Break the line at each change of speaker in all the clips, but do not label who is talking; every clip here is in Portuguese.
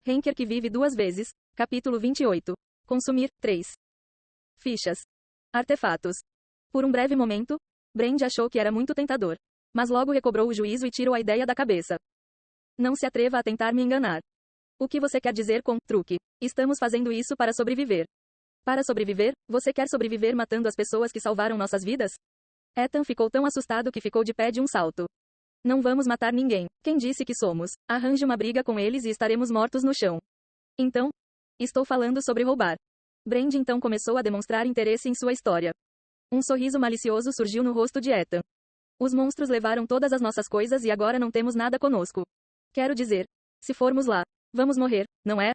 Henker que vive duas vezes. Capítulo 28. Consumir. 3. Fichas. Artefatos. Por um breve momento, Brand achou que era muito tentador. Mas logo recobrou o juízo e tirou a ideia da cabeça. Não se atreva a tentar me enganar. O que você quer dizer com truque? Estamos fazendo isso para sobreviver. Para sobreviver, você quer sobreviver matando as pessoas que salvaram nossas vidas? Ethan ficou tão assustado que ficou de pé de um salto. Não vamos matar ninguém. Quem disse que somos? Arranje uma briga com eles e estaremos mortos no chão. Então, estou falando sobre roubar. Brand então começou a demonstrar interesse em sua história. Um sorriso malicioso surgiu no rosto de Ethan. Os monstros levaram todas as nossas coisas e agora não temos nada conosco. Quero dizer, se formos lá, vamos morrer, não é?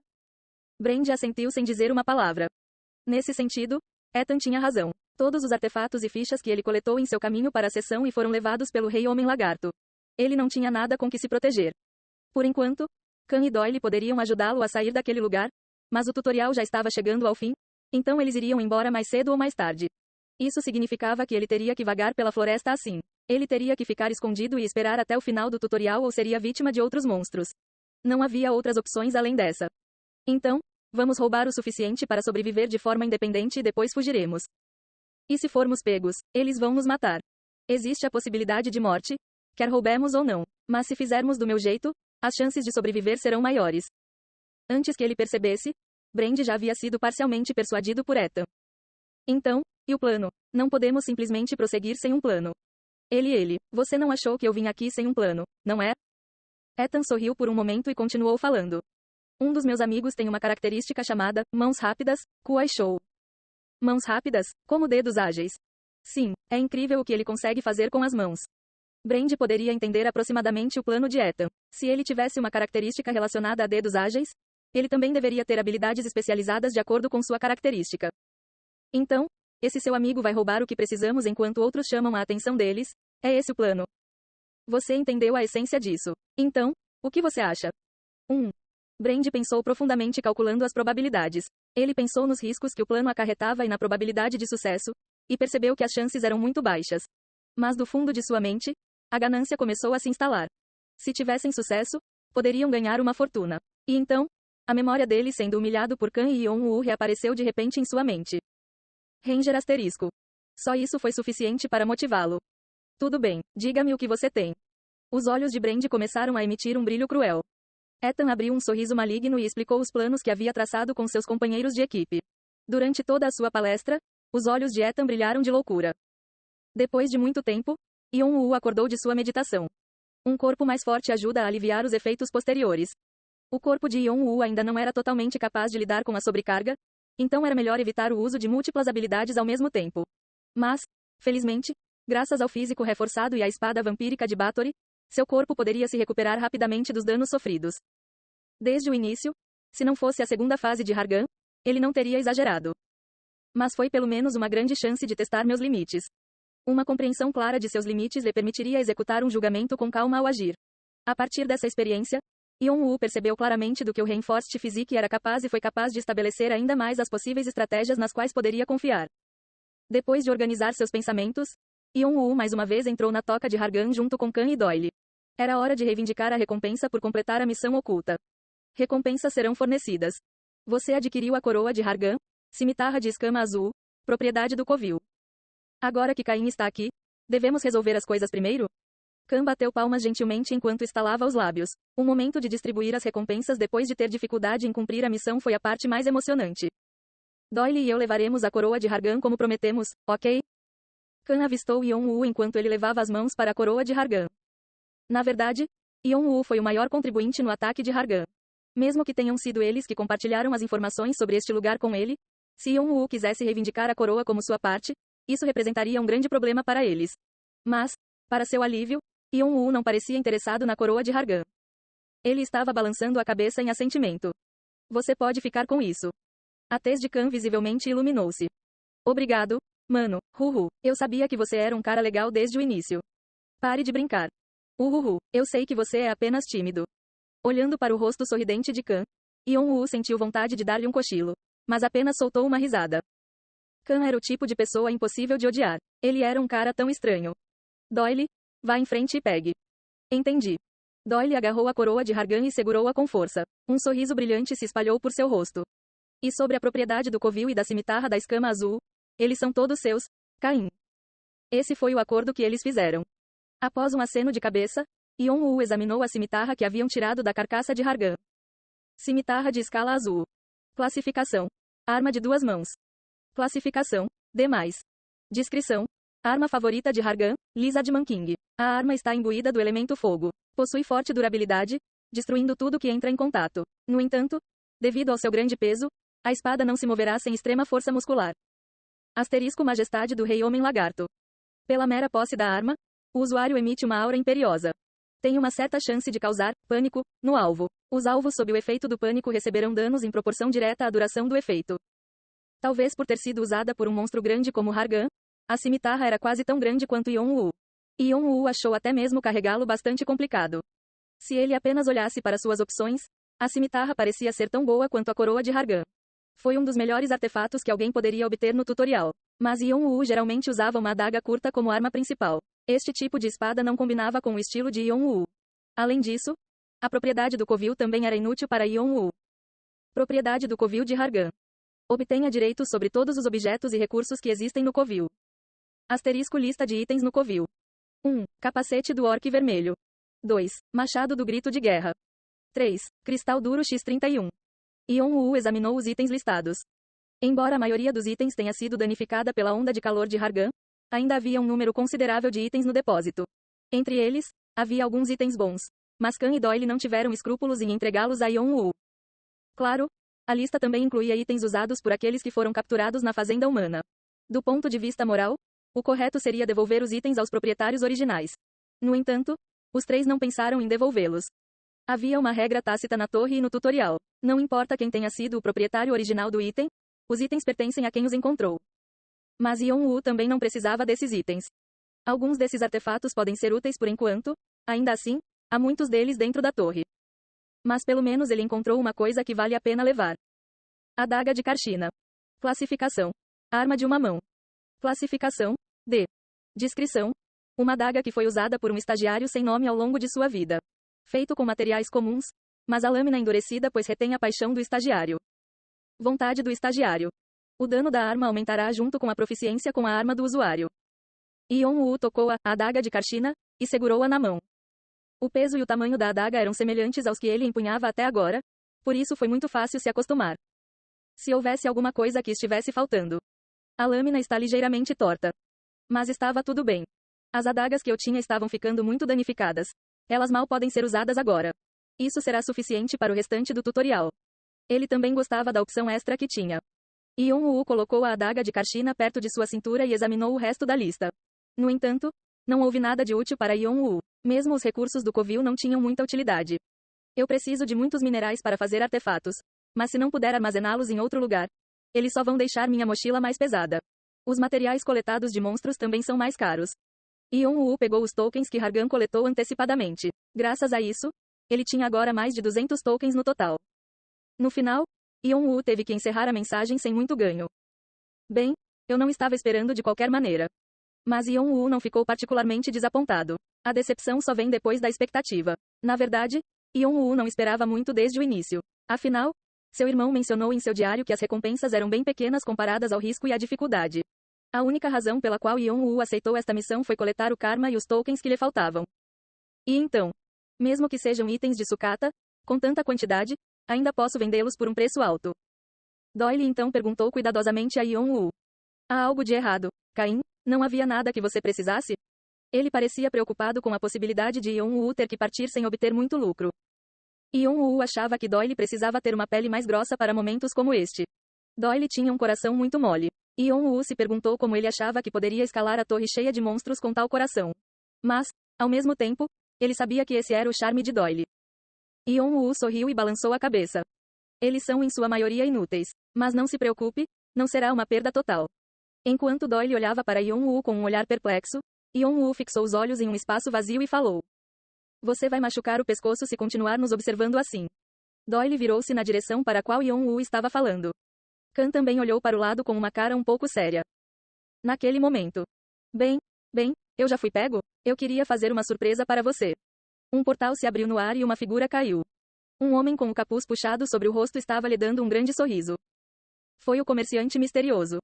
Brand assentiu sem dizer uma palavra. Nesse sentido, Ethan tinha razão. Todos os artefatos e fichas que ele coletou em seu caminho para a sessão e foram levados pelo Rei Homem-Lagarto. Ele não tinha nada com que se proteger. Por enquanto, Khan e Doyle poderiam ajudá-lo a sair daquele lugar, mas o tutorial já estava chegando ao fim, então eles iriam embora mais cedo ou mais tarde. Isso significava que ele teria que vagar pela floresta assim. Ele teria que ficar escondido e esperar até o final do tutorial ou seria vítima de outros monstros. Não havia outras opções além dessa. Então, vamos roubar o suficiente para sobreviver de forma independente e depois fugiremos. E se formos pegos, eles vão nos matar. Existe a possibilidade de morte, quer roubemos ou não, mas se fizermos do meu jeito, as chances de sobreviver serão maiores. Antes que ele percebesse, Brand já havia sido parcialmente persuadido por Ethan. Então, e o plano? Não podemos simplesmente prosseguir sem um plano. Você não achou que eu vim aqui sem um plano, não é? Ethan sorriu por um momento e continuou falando. Um dos meus amigos tem uma característica chamada mãos rápidas, Kuai Shou. Mãos rápidas, como dedos ágeis. Sim, é incrível o que ele consegue fazer com as mãos. Brand poderia entender aproximadamente o plano de Ethan. Se ele tivesse uma característica relacionada a dedos ágeis, ele também deveria ter habilidades especializadas de acordo com sua característica. Então, esse seu amigo vai roubar o que precisamos enquanto outros chamam a atenção deles. É esse o plano. Você entendeu a essência disso. Então, o que você acha? 1. Brand pensou profundamente calculando as probabilidades. Ele pensou nos riscos que o plano acarretava e na probabilidade de sucesso, e percebeu que as chances eram muito baixas. Mas do fundo de sua mente, a ganância começou a se instalar. Se tivessem sucesso, poderiam ganhar uma fortuna. E então, a memória dele sendo humilhado por Khan e Yon-Woo reapareceu de repente em sua mente. Ranger asterisco. Só isso foi suficiente para motivá-lo. Tudo bem, diga-me o que você tem. Os olhos de Brand começaram a emitir um brilho cruel. Ethan abriu um sorriso maligno e explicou os planos que havia traçado com seus companheiros de equipe. Durante toda a sua palestra, os olhos de Ethan brilharam de loucura. Depois de muito tempo, Yon-Woo acordou de sua meditação. Um corpo mais forte ajuda a aliviar os efeitos posteriores. O corpo de Yon-Woo ainda não era totalmente capaz de lidar com a sobrecarga, então era melhor evitar o uso de múltiplas habilidades ao mesmo tempo. Mas, felizmente, graças ao físico reforçado e à espada vampírica de Bathory, seu corpo poderia se recuperar rapidamente dos danos sofridos. Desde o início, se não fosse a segunda fase de Hargan, ele não teria exagerado. Mas foi pelo menos uma grande chance de testar meus limites. Uma compreensão clara de seus limites lhe permitiria executar um julgamento com calma ao agir. A partir dessa experiência, Yon-Woo percebeu claramente do que o Reinforced Physique era capaz e foi capaz de estabelecer ainda mais as possíveis estratégias nas quais poderia confiar. Depois de organizar seus pensamentos, Yon-Woo mais uma vez entrou na toca de Hargan junto com Khan e Doyle. Era hora de reivindicar a recompensa por completar a missão oculta. Recompensas serão fornecidas. Você adquiriu a coroa de Hargan, cimitarra de escama azul, propriedade do Covil. Agora que Caim está aqui, devemos resolver as coisas primeiro? Khan bateu palmas gentilmente enquanto estalava os lábios. O momento de distribuir as recompensas depois de ter dificuldade em cumprir a missão foi a parte mais emocionante. Doyle e eu levaremos a coroa de Hargan como prometemos, ok? Khan avistou Yon-Woo enquanto ele levava as mãos para a coroa de Hargan. Na verdade, Yon-Woo foi o maior contribuinte no ataque de Hargan. Mesmo que tenham sido eles que compartilharam as informações sobre este lugar com ele, se Yon-Woo quisesse reivindicar a coroa como sua parte, isso representaria um grande problema para eles. Mas, para seu alívio, Yon-Woo não parecia interessado na coroa de Hargan. Ele estava balançando a cabeça em assentimento. Você pode ficar com isso. A tez de Khan visivelmente iluminou-se. Obrigado, mano, eu sabia que você era um cara legal desde o início. Pare de brincar. Eu sei que você é apenas tímido. Olhando para o rosto sorridente de Khan, Yon-Woo sentiu vontade de dar-lhe um cochilo, mas apenas soltou uma risada. Khan era o tipo de pessoa impossível de odiar. Ele era um cara tão estranho. Doyle, vá em frente e pegue. Entendi. Doyle agarrou a coroa de Hargan e segurou-a com força. Um sorriso brilhante se espalhou por seu rosto. E sobre a propriedade do covil e da cimitarra da escama azul, eles são todos seus, Caim. Esse foi o acordo que eles fizeram. Após um aceno de cabeça, Yon-Woo examinou a cimitarra que haviam tirado da carcaça de Hargan. Cimitarra de escala azul. Classificação. Arma de 2 mãos. Classificação. D+. Descrição. Arma favorita de Hargan, Lizardman King. A arma está imbuída do elemento fogo. Possui forte durabilidade, destruindo tudo que entra em contato. No entanto, devido ao seu grande peso, a espada não se moverá sem extrema força muscular. Asterisco Majestade do Rei Homem Lagarto. Pela mera posse da arma, o usuário emite uma aura imperiosa. Tem uma certa chance de causar pânico no alvo. Os alvos sob o efeito do pânico receberão danos em proporção direta à duração do efeito. Talvez por ter sido usada por um monstro grande como Hargan, a cimitarra era quase tão grande quanto Yon-Woo. Yon-Woo achou até mesmo carregá-lo bastante complicado. Se ele apenas olhasse para suas opções, a cimitarra parecia ser tão boa quanto a coroa de Hargan. Foi um dos melhores artefatos que alguém poderia obter no tutorial. Mas Yon-Woo geralmente usava uma adaga curta como arma principal. Este tipo de espada não combinava com o estilo de Yon-Woo. Além disso, a propriedade do covil também era inútil para Yon-Woo. Propriedade do covil de Hargan. Obtenha direitos sobre todos os objetos e recursos que existem no covil. Asterisco Lista de itens no covil. 1. Capacete do Orc Vermelho. 2. Machado do Grito de Guerra. 3. Cristal Duro X31. Yon-Woo examinou os itens listados. Embora a maioria dos itens tenha sido danificada pela onda de calor de Hargan, ainda havia um número considerável de itens no depósito. Entre eles, havia alguns itens bons, mas Khan e Doyle não tiveram escrúpulos em entregá-los a Yon-Woo. Claro, a lista também incluía itens usados por aqueles que foram capturados na fazenda humana. Do ponto de vista moral, o correto seria devolver os itens aos proprietários originais. No entanto, os 3 não pensaram em devolvê-los. Havia uma regra tácita na torre e no tutorial. Não importa quem tenha sido o proprietário original do item, os itens pertencem a quem os encontrou. Mas Yon-Woo também não precisava desses itens. Alguns desses artefatos podem ser úteis por enquanto, ainda assim, há muitos deles dentro da torre. Mas pelo menos ele encontrou uma coisa que vale a pena levar. Adaga de Karshina. Classificação. Arma de uma mão. Classificação. D. Descrição. Uma adaga que foi usada por um estagiário sem nome ao longo de sua vida. Feito com materiais comuns, mas a lâmina endurecida pois retém a paixão do estagiário. Vontade do estagiário. O dano da arma aumentará junto com a proficiência com a arma do usuário. Yon-Woo tocou a adaga de Karshina e segurou-a na mão. O peso e o tamanho da adaga eram semelhantes aos que ele empunhava até agora, por isso foi muito fácil se acostumar. Se houvesse alguma coisa que estivesse faltando. A lâmina está ligeiramente torta. Mas estava tudo bem. As adagas que eu tinha estavam ficando muito danificadas. Elas mal podem ser usadas agora. Isso será suficiente para o restante do tutorial. Ele também gostava da opção extra que tinha. Yon-Woo colocou a adaga de Karshina perto de sua cintura e examinou o resto da lista. No entanto, não houve nada de útil para Yon-Woo. Mesmo os recursos do covil não tinham muita utilidade. Eu preciso de muitos minerais para fazer artefatos. Mas se não puder armazená-los em outro lugar, eles só vão deixar minha mochila mais pesada. Os materiais coletados de monstros também são mais caros. Yon-Woo pegou os tokens que Hargan coletou antecipadamente. Graças a isso, ele tinha agora mais de 200 tokens no total. No final, Yon-Woo teve que encerrar a mensagem sem muito ganho. Bem, eu não estava esperando de qualquer maneira. Mas Yon-Woo não ficou particularmente desapontado. A decepção só vem depois da expectativa. Na verdade, Yon-Woo não esperava muito desde o início. Afinal, seu irmão mencionou em seu diário que as recompensas eram bem pequenas comparadas ao risco e à dificuldade. A única razão pela qual Yon-Woo aceitou esta missão foi coletar o karma e os tokens que lhe faltavam. E então, mesmo que sejam itens de sucata, com tanta quantidade, ainda posso vendê-los por um preço alto. Doyle então perguntou cuidadosamente a Yon-Woo. Há algo de errado, Caim? Não havia nada que você precisasse? Ele parecia preocupado com a possibilidade de Yon-Woo ter que partir sem obter muito lucro. Yon-Woo achava que Doyle precisava ter uma pele mais grossa para momentos como este. Doyle tinha um coração muito mole. Yon-Woo se perguntou como ele achava que poderia escalar a torre cheia de monstros com tal coração. Mas, ao mesmo tempo, ele sabia que esse era o charme de Doyle. Yon-Woo sorriu e balançou a cabeça. Eles são em sua maioria inúteis. Mas não se preocupe, não será uma perda total. Enquanto Doyle olhava para Yon-Woo com um olhar perplexo, Yon-Woo fixou os olhos em um espaço vazio e falou. Você vai machucar o pescoço se continuar nos observando assim. Doyle virou-se na direção para a qual Yon-Woo estava falando. Khan também olhou para o lado com uma cara um pouco séria. Naquele momento. Bem, eu já fui pego? Eu queria fazer uma surpresa para você. Um portal se abriu no ar e uma figura caiu. Um homem com o capuz puxado sobre o rosto estava lhe dando um grande sorriso. Foi o comerciante misterioso.